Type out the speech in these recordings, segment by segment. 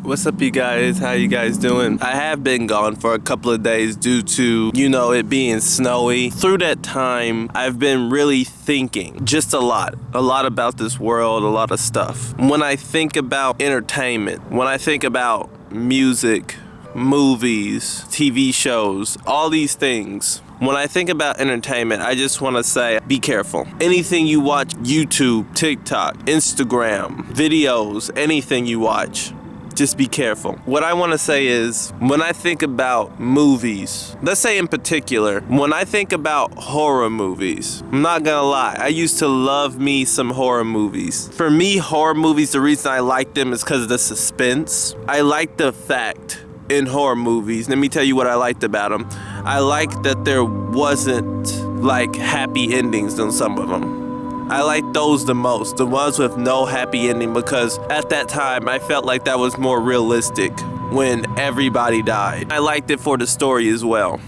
What's up, you guys? How you guys doing? I have been gone for a couple of days due to, it being snowy. Through that time, I've been really thinking just a lot about this world, a lot of stuff. When I think about entertainment, when I think about music, movies, TV shows, all these things, when I think about entertainment, I just want to say, be careful. Anything you watch, YouTube, TikTok, Instagram, videos, anything you watch, just be careful. What I want to say is, when I think about movies, let's say in particular, when I think about horror movies, I'm not gonna lie, I used to love me some horror movies. For me, horror movies, the reason I like them is because of the suspense. I like the fact in horror movies, let me tell you what I liked about them. I liked that there wasn't like happy endings on some of them. I like those the most, the ones with no happy ending, because at that time I felt like that was more realistic when everybody died. I liked it for the story as well.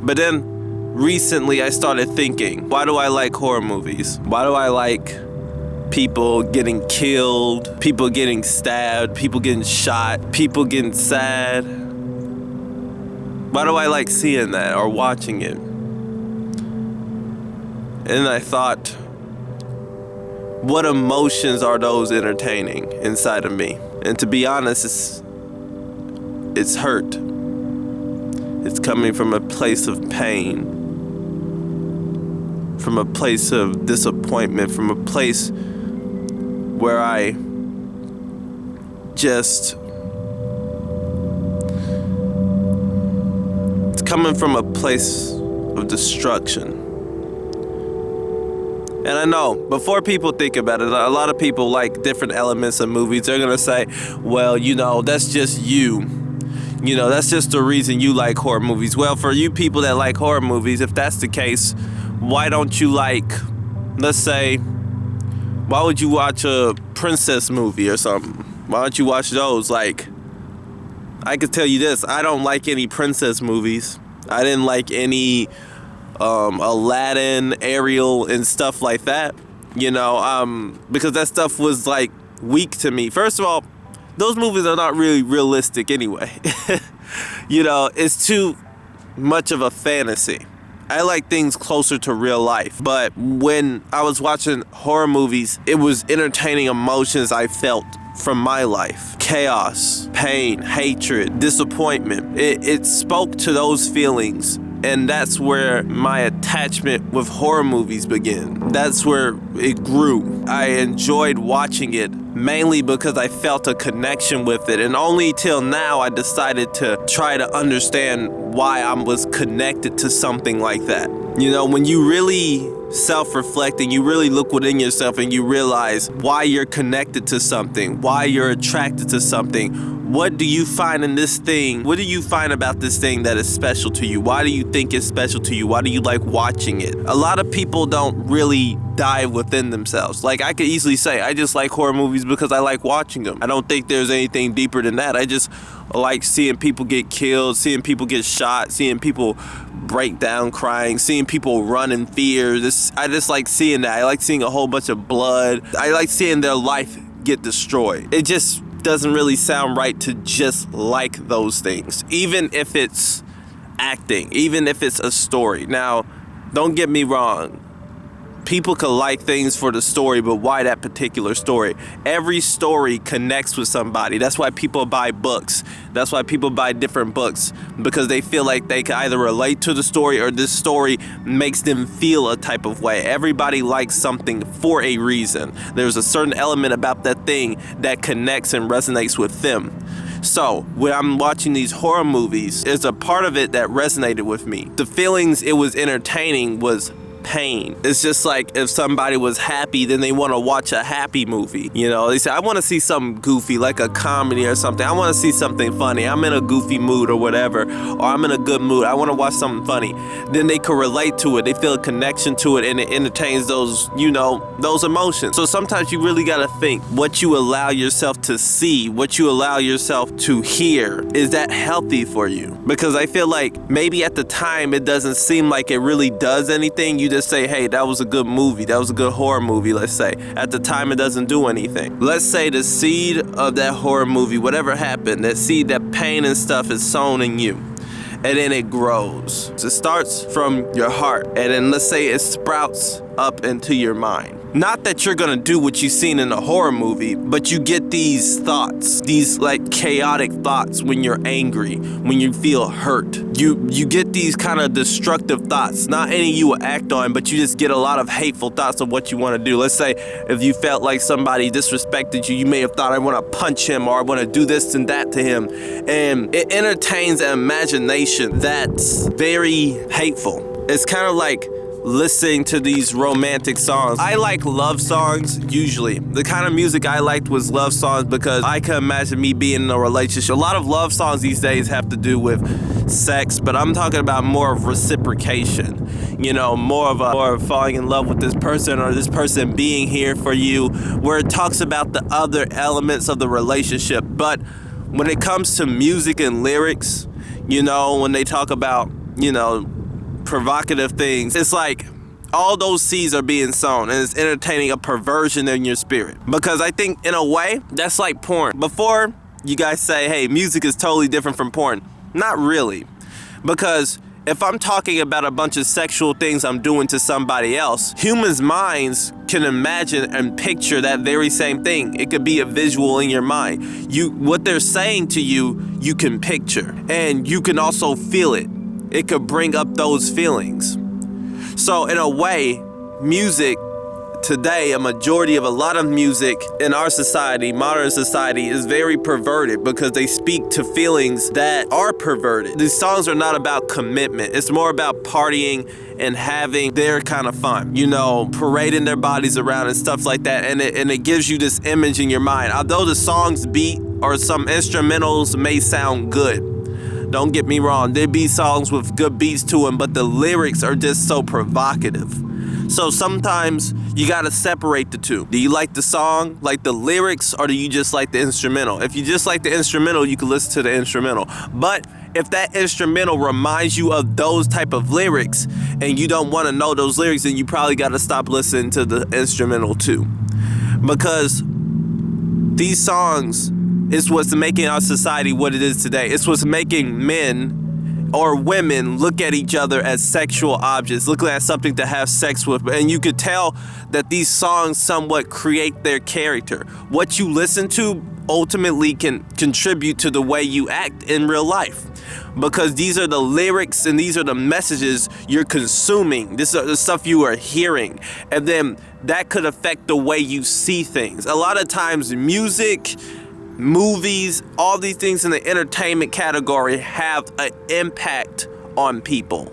But then recently I started thinking, why do I like horror movies? Why do I like people getting killed, people getting stabbed, people getting shot, people getting sad? Why do I like seeing that or watching it? And I thought, what emotions are those entertaining inside of me? And to be honest, it's hurt. It's coming from a place of pain, from a place of disappointment, from a place where I just, it's coming from a place of destruction. And I know, before people think about it, a lot of people like different elements of movies. They're gonna say, well, that's just you. That's just the reason you like horror movies. Well, for you people that like horror movies, if that's the case, why don't you like, let's say, why would you watch a princess movie or something? Why don't you watch those? Like, I could tell you this, I don't like any princess movies. I didn't like any Aladdin, Ariel, and stuff like that, because that stuff was like weak to me. First of all, those movies are not really realistic anyway. It's too much of a fantasy. I like things closer to real life. But when I was watching horror movies, it was entertaining emotions I felt from my life. Chaos, pain, hatred, disappointment. It spoke to those feelings. And that's where my attachment with horror movies began. That's where it grew. I enjoyed watching it mainly because I felt a connection with it. And only till now I decided to try to understand why I was connected to something like that. When you really self-reflect and you really look within yourself and you realize why you're connected to something, why you're attracted to something, what do you find in this thing? What do you find about this thing that is special to you? Why do you think it's special to you? Why do you like watching it? A lot of people don't really dive within themselves. Like, I could easily say, I just like horror movies because I like watching them. I don't think there's anything deeper than that. I just like seeing people get killed, seeing people get shot, seeing people break down crying, seeing people run in fear. I just like seeing that. I like seeing a whole bunch of blood. I like seeing their life get destroyed. It just doesn't really sound right to just like those things, even if it's acting, even if it's a story. Now, don't get me wrong. People could like things for the story, but why that particular story? Every story connects with somebody. That's why people buy books. That's why people buy different books, because they feel like they can either relate to the story or this story makes them feel a type of way. Everybody likes something for a reason. There's a certain element about that thing that connects and resonates with them. So when I'm watching these horror movies, there's a part of it that resonated with me. The feelings it was entertaining was pain. It's just like if somebody was happy, then they want to watch a happy movie. They say, I want to see something goofy, like a comedy or something. I want to see something funny. I'm in a goofy mood or whatever, or I'm in a good mood. I want to watch something funny. Then they can relate to it. They feel a connection to it, and it entertains those, those emotions. So sometimes you really got to think what you allow yourself to see, what you allow yourself to hear. Is that healthy for you? Because I feel like maybe at the time it doesn't seem like it really does anything. You you to say, hey, that was a good movie, that was a good horror movie, let's say. At the time, it doesn't do anything. Let's say the seed of that horror movie, whatever happened, that seed, that pain and stuff is sown in you. And then it grows. So it starts from your heart, and then let's say it sprouts up into your mind. Not that you're gonna do what you've seen in a horror movie, but you get these thoughts, these like chaotic thoughts when you're angry, when you feel hurt. You get these kind of destructive thoughts. Not any you will act on, but you just get a lot of hateful thoughts of what you want to do. Let's say if you felt like somebody disrespected you, you may have thought, I want to punch him, or I want to do this and that to him. And it entertains an imagination that's very hateful. It's kind of like listening to these romantic songs. I like love songs usually. The kind of music I liked was love songs because I can imagine me being in a relationship. A lot of love songs these days have to do with sex, but I'm talking about more of reciprocation. You know, more of falling in love with this person, or this person being here for you, where it talks about the other elements of the relationship. But when it comes to music and lyrics, you know, when they talk about, you know, provocative things, it's like all those seeds are being sown, and it's entertaining a perversion in your spirit. Because I think in a way that's like porn. Before you guys say, hey, music is totally different from porn, not really. Because if I'm talking about a bunch of sexual things I'm doing to somebody else, humans' minds can imagine and picture that very same thing. It could be a visual in your mind. What they're saying to you, you can picture, and you can also feel it. It could bring up those feelings. So in a way, music today, a majority of a lot of music in our society, modern society, is very perverted because they speak to feelings that are perverted. These songs are not about commitment. It's more about partying and having their kind of fun, you know, parading their bodies around and stuff like that. And it gives you this image in your mind. Although the song's beat or some instrumentals may sound good, don't get me wrong, there be songs with good beats to them, but the lyrics are just so provocative. So sometimes you gotta separate the two. Do you like the song, like the lyrics, or do you just like the instrumental? If you just like the instrumental, you can listen to the instrumental. But if that instrumental reminds you of those type of lyrics and you don't wanna know those lyrics, then you probably gotta stop listening to the instrumental too. Because these songs is what's making our society what it is today. It's what's making men or women look at each other as sexual objects, looking at something to have sex with. And you could tell that these songs somewhat create their character. What you listen to ultimately can contribute to the way you act in real life. Because these are the lyrics and these are the messages you're consuming. This is the stuff you are hearing. And then that could affect the way you see things. A lot of times music, movies, all these things in the entertainment category have an impact on people.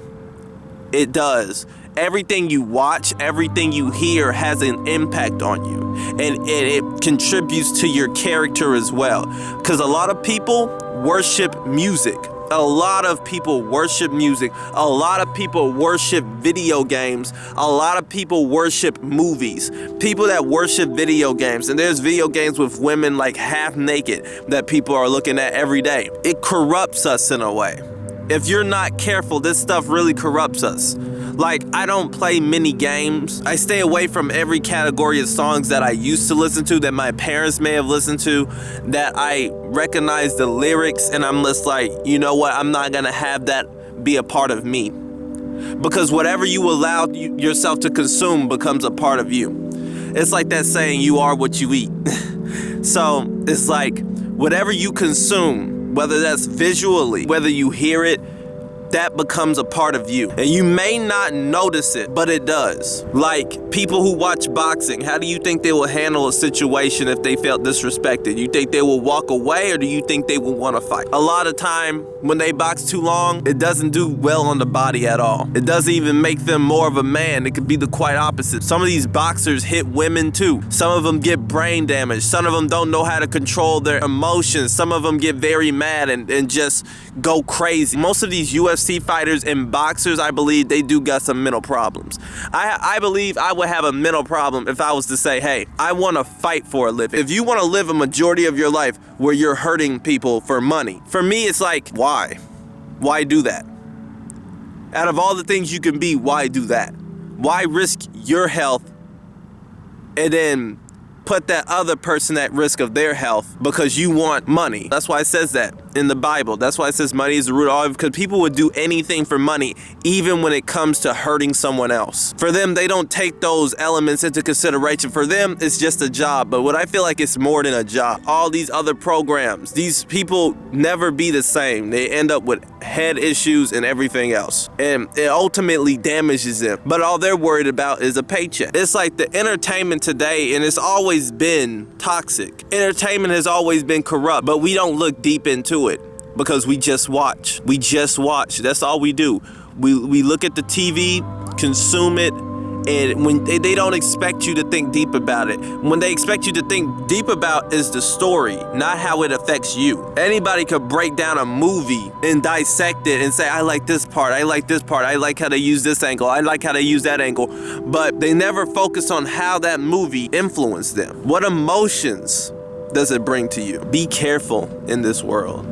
It does. Everything you watch, everything you hear has an impact on you. And it contributes to your character as well. Because a lot of people worship music. A lot of people worship music. A lot of people worship video games. A lot of people worship movies. People that worship video games, and there's video games with women like half naked that people are looking at every day. It corrupts us in a way. If you're not careful, this stuff really corrupts us. Like, I don't play many games. I stay away from every category of songs that I used to listen to, that my parents may have listened to, that I recognize the lyrics, and I'm just like, you know what, I'm not gonna have that be a part of me. Because whatever you allow yourself to consume becomes a part of you. It's like that saying, you are what you eat. So it's like, whatever you consume, whether that's visually, whether you hear it, that becomes a part of you. And you may not notice it, but it does. Like people who watch boxing, how do you think they will handle a situation if they felt disrespected? You think they will walk away, or do you think they will want to fight? A lot of time when they box too long, it doesn't do well on the body at all. It doesn't even make them more of a man. It could be the quite opposite. Some of these boxers hit women too. Some of them get brain damage. Some of them don't know how to control their emotions. Some of them get very mad and just go crazy. Most of these UFC fighters and boxers, I believe they do got some mental problems. I believe I would have a mental problem if I was to say, hey, I want to fight for a living. If you want to live a majority of your life where you're hurting people for money, for me it's like, why? Why do that? Out of all the things you can be, why do that? Why risk your health and then put that other person at risk of their health because you want money? That's why it says that in the Bible. That's why it says money is the root of all evil, because people would do anything for money, even when it comes to hurting someone else. For them, they don't take those elements into consideration. For them, it's just a job. But what I feel like it's more than a job. All these other programs, these people never be the same. They end up with head issues and everything else. And it ultimately damages them. But all they're worried about is a paycheck. It's like the entertainment today, and it's always been toxic. Entertainment has always been corrupt, but we don't look deep into it because we just watch. We just watch. That's all we do. We look at the TV, consume it, and when they don't expect you to think deep about it. When they expect you to think deep about is the story, not how it affects you. Anybody could break down a movie and dissect it and say, I like this part, I like this part, I like how they use this angle, I like how they use that angle. But they never focus on how that movie influenced them. What emotions does it bring to you? Be careful in this world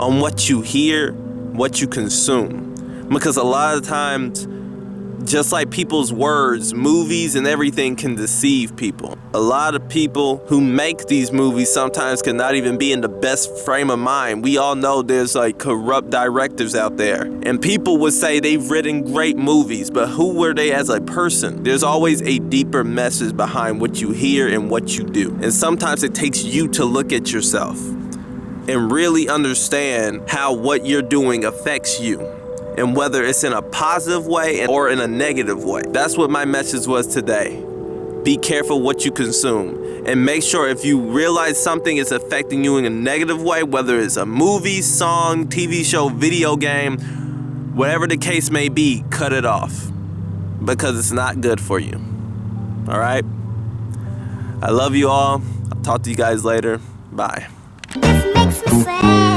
on what you hear, what you consume. Because a lot of times, just like people's words, movies and everything can deceive people. A lot of people who make these movies sometimes cannot even be in the best frame of mind. We all know there's like corrupt directors out there. And people would say they've written great movies, but who were they as a person? There's always a deeper message behind what you hear and what you do. And sometimes it takes you to look at yourself and really understand how what you're doing affects you, and whether it's in a positive way or in a negative way. That's what my message was today. Be careful what you consume, and make sure if you realize something is affecting you in a negative way, whether it's a movie, song, TV show, video game, whatever the case may be, cut it off, because it's not good for you. All right? I love you all. I'll talk to you guys later. Bye. This makes me sad.